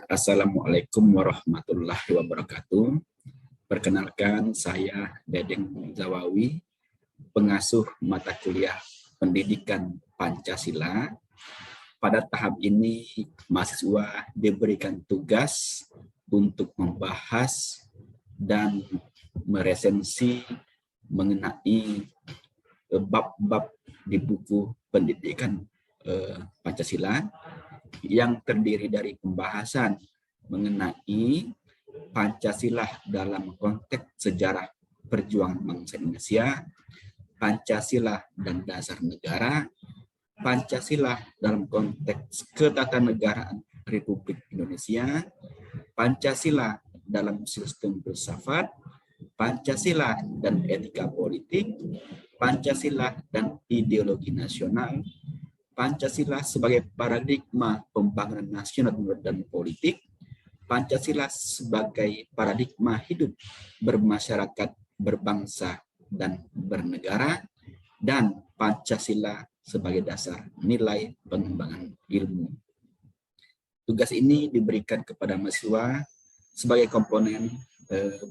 Assalamualaikum warahmatullahi wabarakatuh. Perkenalkan, saya Dedeng Zawawi, pengasuh mata kuliah Pendidikan Pancasila. Pada tahap ini, mahasiswa diberikan tugas untuk membahas dan meresensi mengenai bab-bab di buku Pendidikan Pancasila yang terdiri dari pembahasan mengenai Pancasila dalam konteks sejarah perjuangan bangsa Indonesia, Pancasila dan dasar negara, Pancasila dalam konteks ketatanegaraan Republik Indonesia, Pancasila dalam sistem filsafat, Pancasila dan etika politik, Pancasila dan ideologi nasional, Pancasila sebagai paradigma pembangunan nasional dan politik, Pancasila sebagai paradigma hidup bermasyarakat, berbangsa, dan bernegara, dan Pancasila sebagai dasar nilai pengembangan ilmu. Tugas ini diberikan kepada mahasiswa sebagai komponen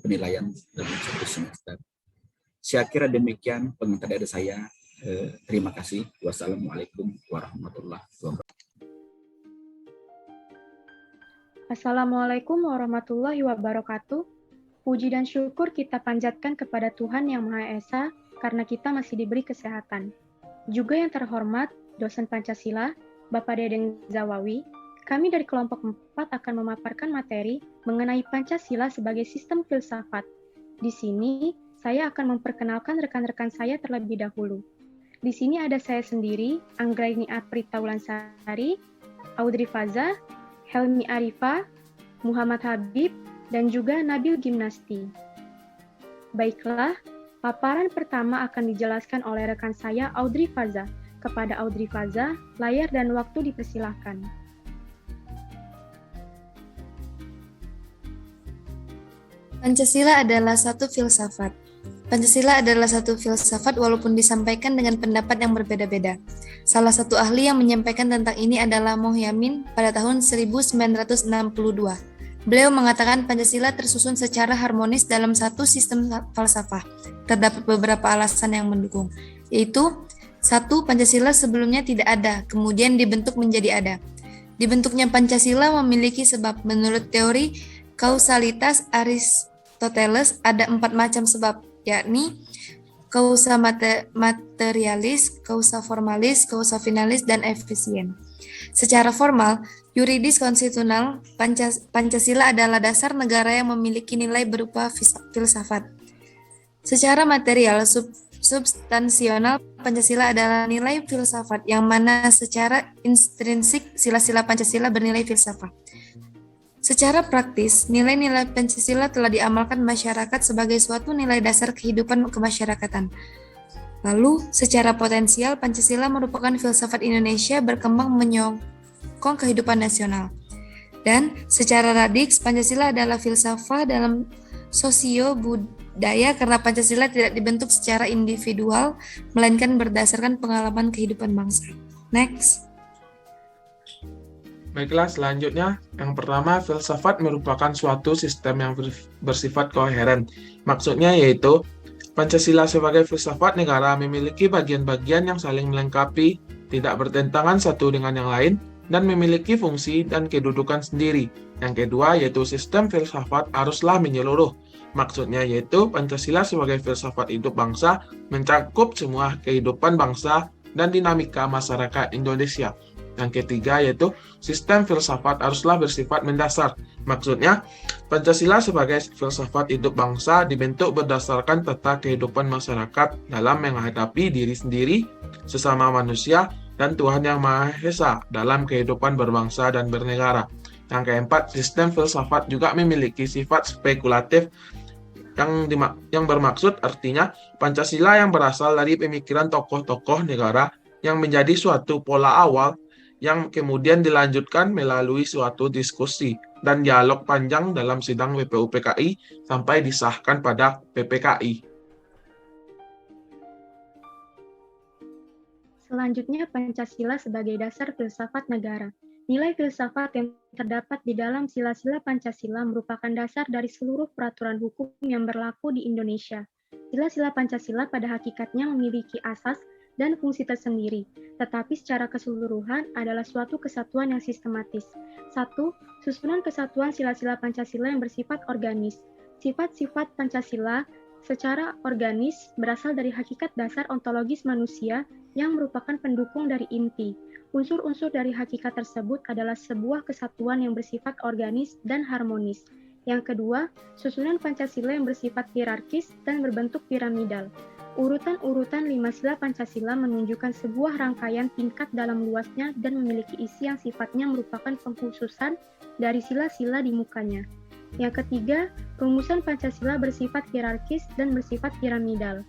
penilaian dalam satu semester. Saya kira demikian pengantar dari saya. Terima kasih. Wassalamualaikum warahmatullahi wabarakatuh. Assalamualaikum warahmatullahi wabarakatuh. Puji dan syukur kita panjatkan kepada Tuhan Yang Maha Esa karena kita masih diberi kesehatan. Juga yang terhormat, dosen Pancasila, Bapak Dedeng Zawawi, kami dari kelompok 4 akan memaparkan materi mengenai Pancasila sebagai sistem filsafat. Di sini, saya akan memperkenalkan rekan-rekan saya terlebih dahulu. Di sini ada saya sendiri, Anggraini Aprita Wulansari, Audrey Faza, Helmi Arifa, Muhammad Habib, dan juga Nabil Gimnasti. Baiklah, paparan pertama akan dijelaskan oleh rekan saya Audrey Faza. Kepada Audrey Faza, layar dan waktu dipersilahkan. Pancasila adalah satu filsafat. Pancasila adalah satu filsafat walaupun disampaikan dengan pendapat yang berbeda-beda. Salah satu ahli yang menyampaikan tentang ini adalah Mohyamin pada tahun 1962. Beliau mengatakan Pancasila tersusun secara harmonis dalam satu sistem falsafah. Terdapat beberapa alasan yang mendukung, yaitu 1. Pancasila sebelumnya tidak ada, kemudian dibentuk menjadi ada. Dibentuknya Pancasila memiliki sebab. Menurut teori kausalitas Aristoteles ada 4 macam sebab, yakni kausa materialis, kausa formalis, kausa finalis, dan efisien. Secara formal, yuridis konstitusional, Pancasila adalah dasar negara yang memiliki nilai berupa filsafat. Secara material, substansional, Pancasila adalah nilai filsafat, yang mana secara intrinsik sila-sila Pancasila bernilai filsafat. Secara praktis, nilai-nilai Pancasila telah diamalkan masyarakat sebagai suatu nilai dasar kehidupan kemasyarakatan. Lalu, secara potensial, Pancasila merupakan filsafat Indonesia berkembang menyokong kehidupan nasional. Dan secara radix, Pancasila adalah filsafat dalam sosio-budaya karena Pancasila tidak dibentuk secara individual, melainkan berdasarkan pengalaman kehidupan bangsa. Next. Baiklah, selanjutnya, yang pertama, filsafat merupakan suatu sistem yang bersifat koheren. Maksudnya yaitu, Pancasila sebagai filsafat negara memiliki bagian-bagian yang saling melengkapi, tidak bertentangan satu dengan yang lain, dan memiliki fungsi dan kedudukan sendiri. Yang kedua, yaitu sistem filsafat haruslah menyeluruh. Maksudnya yaitu, Pancasila sebagai filsafat hidup bangsa mencakup semua kehidupan bangsa dan dinamika masyarakat Indonesia. Yang ketiga yaitu sistem filsafat haruslah bersifat mendasar. Maksudnya, Pancasila sebagai filsafat hidup bangsa dibentuk berdasarkan tata kehidupan masyarakat dalam menghadapi diri sendiri, sesama manusia, dan Tuhan Yang Maha Esa dalam kehidupan berbangsa dan bernegara. Yang keempat, sistem filsafat juga memiliki sifat spekulatif yang bermaksud artinya Pancasila yang berasal dari pemikiran tokoh-tokoh negara yang menjadi suatu pola awal yang kemudian dilanjutkan melalui suatu diskusi dan dialog panjang dalam sidang WPU-PKI sampai disahkan pada PPKI. Selanjutnya, Pancasila sebagai dasar filsafat negara. Nilai filsafat yang terdapat di dalam sila-sila Pancasila merupakan dasar dari seluruh peraturan hukum yang berlaku di Indonesia. Sila-sila Pancasila pada hakikatnya memiliki asas dan fungsi tersendiri, tetapi secara keseluruhan adalah suatu kesatuan yang sistematis. 1. Susunan kesatuan sila-sila Pancasila yang bersifat organis. Sifat-sifat Pancasila secara organis berasal dari hakikat dasar ontologis manusia yang merupakan pendukung dari inti. Unsur-unsur dari hakikat tersebut adalah sebuah kesatuan yang bersifat organis dan harmonis. Yang kedua, susunan Pancasila yang bersifat hierarkis dan berbentuk piramidal. Urutan-urutan 5 sila Pancasila menunjukkan sebuah rangkaian tingkat dalam luasnya dan memiliki isi yang sifatnya merupakan pengkhususan dari sila-sila di mukanya. Yang ketiga, rumusan Pancasila bersifat hierarkis dan bersifat piramidal.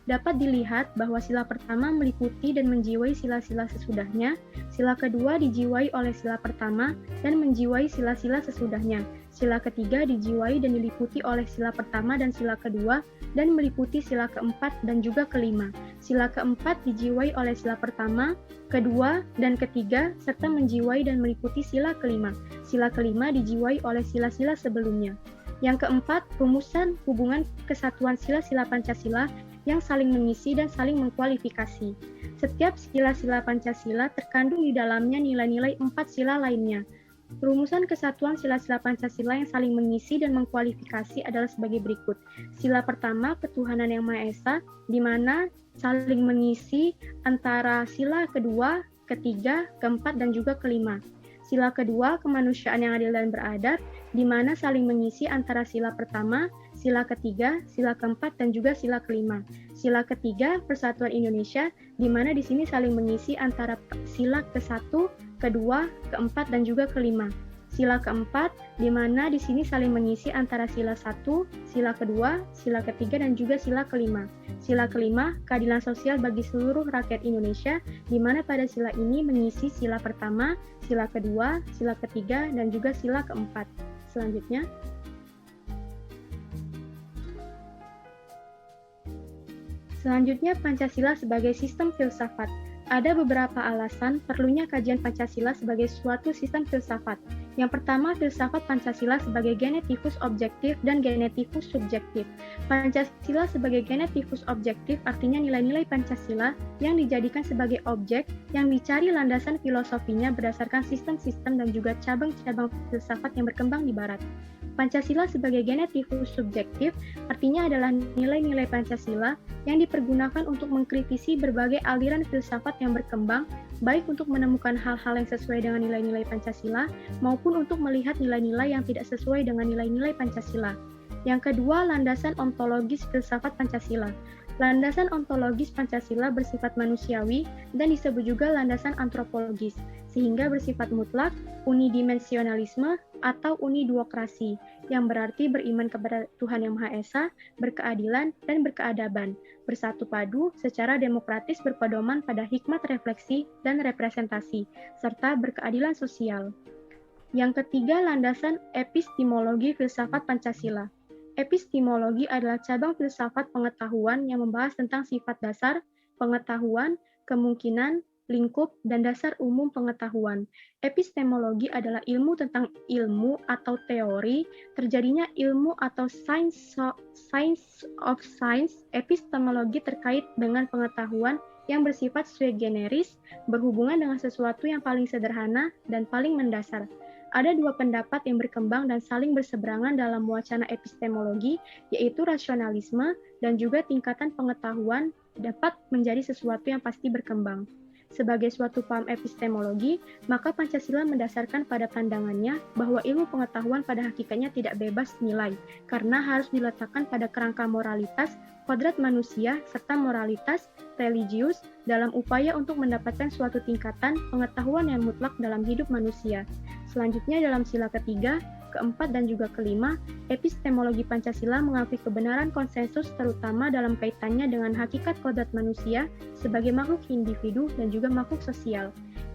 Dapat dilihat bahwa sila pertama meliputi dan menjiwai sila-sila sesudahnya, sila kedua dijiwai oleh sila pertama dan menjiwai sila-sila sesudahnya, sila ketiga dijiwai dan diliputi oleh sila pertama dan sila kedua dan meliputi sila keempat dan juga kelima. Sila keempat dijiwai oleh sila pertama, kedua, dan ketiga, serta menjiwai dan meliputi sila kelima. Sila kelima dijiwai oleh sila-sila sebelumnya. Yang keempat, rumusan hubungan kesatuan sila-sila Pancasila yang saling mengisi dan saling mengkualifikasi. Setiap sila-sila Pancasila terkandung di dalamnya nilai-nilai 4 sila lainnya. Rumusan kesatuan sila-sila Pancasila yang saling mengisi dan mengkualifikasi adalah sebagai berikut. Sila pertama, ketuhanan yang Maha Esa, di mana saling mengisi antara sila kedua, ketiga, keempat, dan juga kelima. Sila kedua, kemanusiaan yang adil dan beradab, di mana saling mengisi antara sila pertama, sila ketiga, sila keempat, dan juga sila kelima. Sila ketiga, persatuan Indonesia, di mana di sini saling mengisi antara sila ke-1, kedua, keempat, dan juga kelima. Sila keempat, di mana di sini saling mengisi antara sila 1, sila kedua, sila ketiga, dan juga sila kelima. Sila kelima, keadilan sosial bagi seluruh rakyat Indonesia, di mana pada sila ini mengisi sila pertama, sila kedua, sila ketiga, dan juga sila keempat. Selanjutnya, Pancasila sebagai sistem filsafat. Ada beberapa alasan perlunya kajian Pancasila sebagai suatu sistem filsafat. Yang pertama, filsafat Pancasila sebagai genetivus objektif dan genetivus subjektif. Pancasila sebagai genetivus objektif artinya nilai-nilai Pancasila yang dijadikan sebagai objek yang dicari landasan filosofinya berdasarkan sistem-sistem dan juga cabang-cabang filsafat yang berkembang di Barat. Pancasila sebagai genetivus subjektif artinya adalah nilai-nilai Pancasila yang dipergunakan untuk mengkritisi berbagai aliran filsafat yang berkembang, baik untuk menemukan hal-hal yang sesuai dengan nilai-nilai Pancasila maupun untuk melihat nilai-nilai yang tidak sesuai dengan nilai-nilai Pancasila. Yang kedua, landasan ontologis filsafat Pancasila. Landasan ontologis Pancasila bersifat manusiawi dan disebut juga landasan antropologis, sehingga bersifat mutlak, unidimensionalisme, atau uniduokrasi, yang berarti beriman kepada Tuhan Yang Maha Esa, berkeadilan, dan berkeadaban, bersatu padu secara demokratis berpedoman pada hikmat refleksi dan representasi, serta berkeadilan sosial. Yang ketiga, landasan epistemologi filsafat Pancasila. Epistemologi adalah cabang filsafat pengetahuan yang membahas tentang sifat dasar, pengetahuan, kemungkinan, lingkup, dan dasar umum pengetahuan. Epistemologi adalah ilmu tentang ilmu atau teori, terjadinya ilmu atau science of science. Epistemologi terkait dengan pengetahuan yang bersifat sui generis, berhubungan dengan sesuatu yang paling sederhana dan paling mendasar. Ada dua pendapat yang berkembang dan saling berseberangan dalam wacana epistemologi, yaitu rasionalisme dan juga tingkatan pengetahuan dapat menjadi sesuatu yang pasti berkembang. Sebagai suatu paham epistemologi, maka Pancasila mendasarkan pada pandangannya bahwa ilmu pengetahuan pada hakikatnya tidak bebas nilai, karena harus diletakkan pada kerangka moralitas, kodrat manusia, serta moralitas religius dalam upaya untuk mendapatkan suatu tingkatan pengetahuan yang mutlak dalam hidup manusia. Selanjutnya dalam sila ketiga, keempat, dan juga kelima, epistemologi Pancasila mengakui kebenaran konsensus terutama dalam kaitannya dengan hakikat kodrat manusia sebagai makhluk individu dan juga makhluk sosial.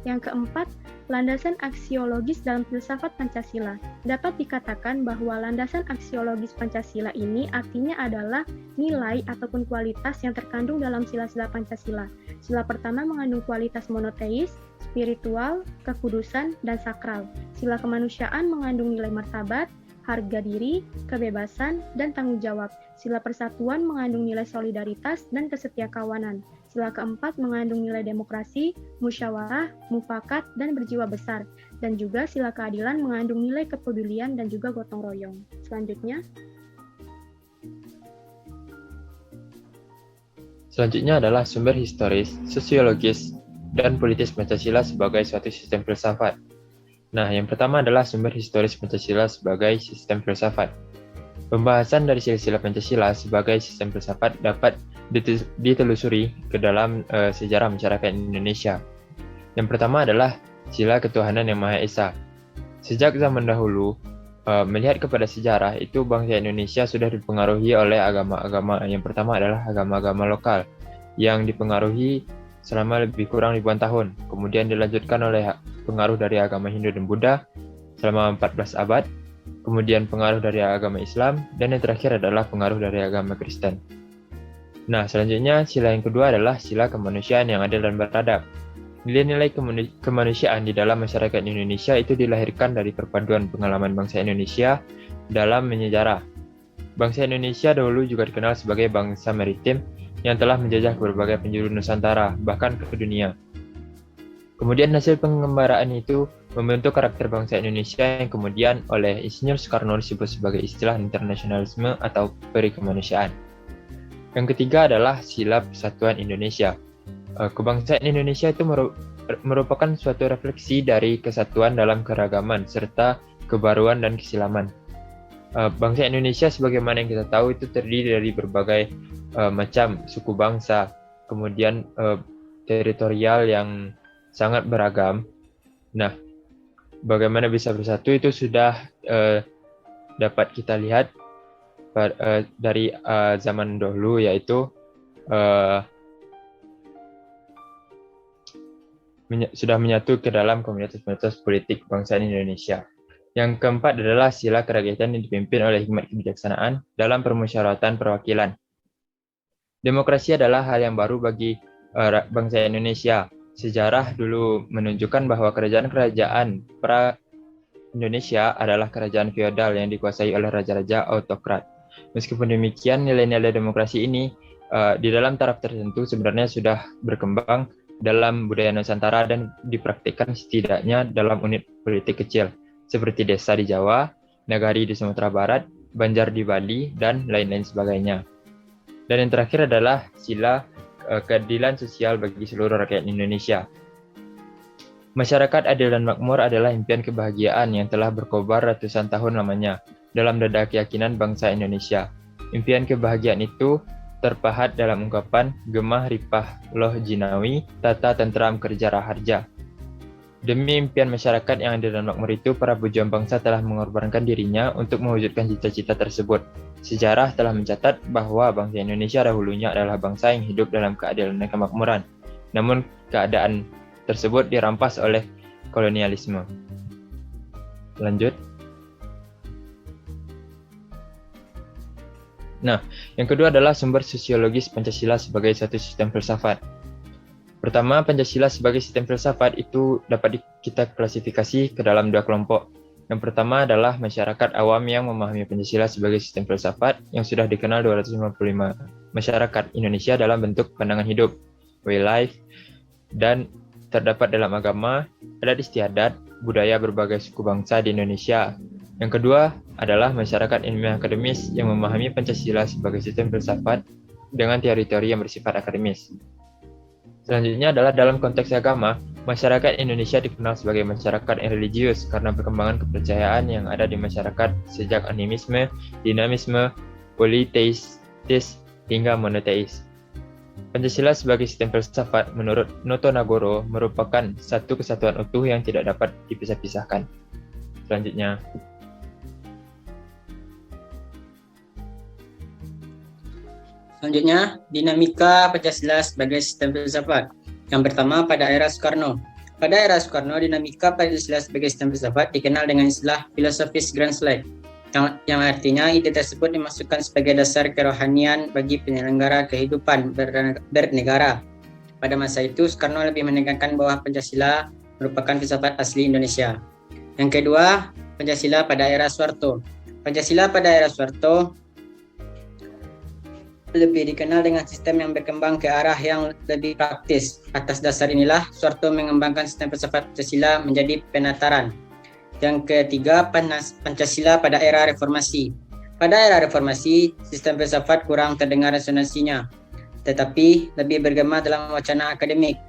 Yang keempat, landasan aksiologis dalam filsafat Pancasila. Dapat dikatakan bahwa landasan aksiologis Pancasila ini artinya adalah nilai ataupun kualitas yang terkandung dalam sila-sila Pancasila. Sila pertama mengandung kualitas monoteis, spiritual, kekudusan, dan sakral. Sila kemanusiaan mengandung nilai martabat, harga diri, kebebasan, dan tanggung jawab. Sila persatuan mengandung nilai solidaritas dan kesetiakawanan. Sila keempat mengandung nilai demokrasi, musyawarah, mufakat, dan berjiwa besar. Dan juga sila keadilan mengandung nilai kepedulian dan juga gotong royong. Selanjutnya adalah sumber historis, sosiologis, dan politis Pancasila sebagai suatu sistem filsafat. Nah, yang pertama adalah sumber historis Pancasila sebagai sistem filsafat. Pembahasan dari silsilah Pancasila sebagai sistem filsafat dapat ditelusuri ke dalam sejarah masyarakat Indonesia. Yang pertama adalah sila ketuhanan yang Maha Esa. Sejak zaman dahulu, melihat kepada sejarah itu bangsa Indonesia sudah dipengaruhi oleh agama-agama. Yang pertama adalah agama-agama lokal yang dipengaruhi selama lebih kurang ribuan tahun. Kemudian dilanjutkan oleh pengaruh dari agama Hindu dan Buddha selama 14 abad. Kemudian pengaruh dari agama Islam, dan yang terakhir adalah pengaruh dari agama Kristen. Nah, selanjutnya sila yang kedua adalah sila kemanusiaan yang adil dan beradab. Nilai-nilai kemanusiaan di dalam masyarakat Indonesia itu dilahirkan dari perpaduan pengalaman bangsa Indonesia dalam menyejarah. Bangsa Indonesia dahulu juga dikenal sebagai bangsa maritim yang telah menjajah ke berbagai penjuru Nusantara, bahkan ke dunia. Kemudian hasil pengembaraan itu membentuk karakter bangsa Indonesia yang kemudian oleh Insinyur Soekarno disebut sebagai istilah internasionalisme atau peri kemanusiaan. Yang ketiga adalah sila persatuan Indonesia. Kebangsaan Indonesia itu merupakan suatu refleksi dari kesatuan dalam keragaman serta kebaruan dan keislaman. Bangsa Indonesia sebagaimana yang kita tahu itu terdiri dari berbagai macam suku bangsa, kemudian teritorial yang sangat beragam. Nah, bagaimana bisa bersatu itu sudah dapat kita lihat dari zaman dahulu, yaitu sudah menyatu ke dalam komunitas-komunitas politik bangsa Indonesia. Yang keempat adalah sila kerakyatan yang dipimpin oleh hikmat kebijaksanaan dalam permusyawaratan perwakilan. Demokrasi adalah hal yang baru bagi bangsa Indonesia. Sejarah dulu menunjukkan bahwa kerajaan-kerajaan pra-Indonesia adalah kerajaan feodal yang dikuasai oleh raja-raja autokrat. Meskipun demikian, nilai-nilai demokrasi ini di dalam taraf tertentu sebenarnya sudah berkembang dalam budaya Nusantara dan dipraktikkan setidaknya dalam unit politik kecil, seperti desa di Jawa, nagari di Sumatera Barat, Banjar di Bali, dan lain-lain sebagainya. Dan yang terakhir adalah sila keadilan sosial bagi seluruh rakyat Indonesia. Masyarakat adil dan makmur adalah impian kebahagiaan yang telah berkobar ratusan tahun lamanya dalam dada keyakinan bangsa Indonesia. Impian kebahagiaan itu terpahat dalam ungkapan gemah ripah loh jinawi, tata tentram kerja raharja. Demi impian masyarakat yang adil dan makmur itu, para pejuang bangsa telah mengorbankan dirinya untuk mewujudkan cita-cita tersebut. Sejarah telah mencatat bahwa bangsa Indonesia dahulunya adalah bangsa yang hidup dalam keadilan dan kemakmuran. Namun keadaan tersebut dirampas oleh kolonialisme. Lanjut. Nah, yang kedua adalah sumber sosiologis Pancasila sebagai satu sistem filsafat. Pertama, Pancasila sebagai sistem filsafat itu dapat kita klasifikasi ke dalam dua kelompok. Yang pertama adalah masyarakat awam yang memahami Pancasila sebagai sistem filsafat yang sudah dikenal 255 masyarakat Indonesia dalam bentuk pandangan hidup, way life, dan terdapat dalam agama, adat istiadat, budaya berbagai suku bangsa di Indonesia. Yang kedua adalah masyarakat ilmiah akademis yang memahami Pancasila sebagai sistem filsafat dengan teori-teori yang bersifat akademis. Selanjutnya adalah dalam konteks agama, masyarakat Indonesia dikenal sebagai masyarakat yang religius karena perkembangan kepercayaan yang ada di masyarakat sejak animisme, dinamisme, politeis hingga monoteis. Pancasila sebagai sistem filsafat menurut Noto Nagoro merupakan satu kesatuan utuh yang tidak dapat dipisah-pisahkan. Selanjutnya, dinamika Pancasila sebagai sistem filsafat. Yang pertama, pada era Soekarno. Pada era Soekarno, dinamika Pancasila sebagai sistem filsafat dikenal dengan istilah filosofis grand slide, yang artinya ide tersebut dimasukkan sebagai dasar kerohanian bagi penyelenggara kehidupan bernegara. Pada masa itu, Soekarno lebih menekankan bahwa Pancasila merupakan filsafat asli Indonesia. Yang kedua, Pancasila pada era Soeharto. Pancasila pada era Soeharto lebih dikenal dengan sistem yang berkembang ke arah yang lebih praktis. Atas dasar inilah, Soeharto mengembangkan sistem filsafat Pancasila menjadi penataran. Yang ketiga, Pancasila pada era Reformasi. Pada era Reformasi, sistem filsafat kurang terdengar resonansinya, tetapi lebih bergema dalam wacana akademik.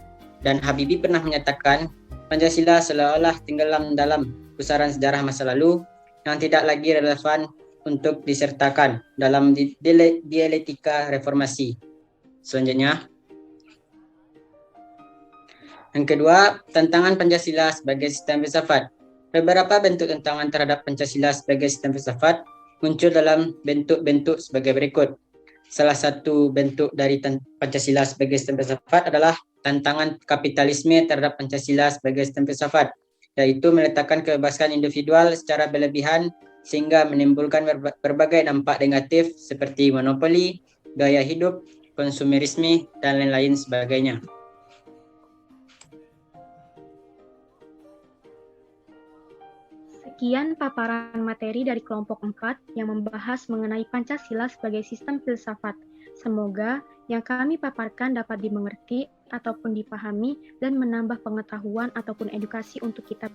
Dan Habibie pernah menyatakan, Pancasila seolah-olah tenggelam dalam pusaran sejarah masa lalu yang tidak lagi relevan untuk disertakan dalam dialektika reformasi. Selanjutnya, yang kedua, tantangan Pancasila sebagai sistem filsafat. Beberapa bentuk tantangan terhadap Pancasila sebagai sistem filsafat muncul dalam bentuk-bentuk sebagai berikut. Salah satu bentuk dari Pancasila sebagai sistem filsafat adalah tantangan kapitalisme terhadap Pancasila sebagai sistem filsafat, yaitu meletakkan kebebasan individual secara berlebihan sehingga menimbulkan berbagai dampak negatif seperti monopoli, gaya hidup, konsumerisme, dan lain-lain sebagainya. Sekian paparan materi dari kelompok 4 yang membahas mengenai Pancasila sebagai sistem filsafat. Semoga yang kami paparkan dapat dimengerti ataupun dipahami dan menambah pengetahuan ataupun edukasi untuk kita.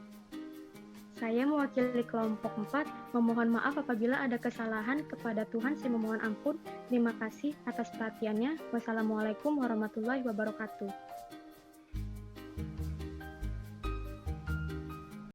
Saya mewakili kelompok 4 memohon maaf apabila ada kesalahan. Kepada Tuhan saya memohon ampun. Terima kasih atas perhatiannya. Wassalamualaikum warahmatullahi wabarakatuh.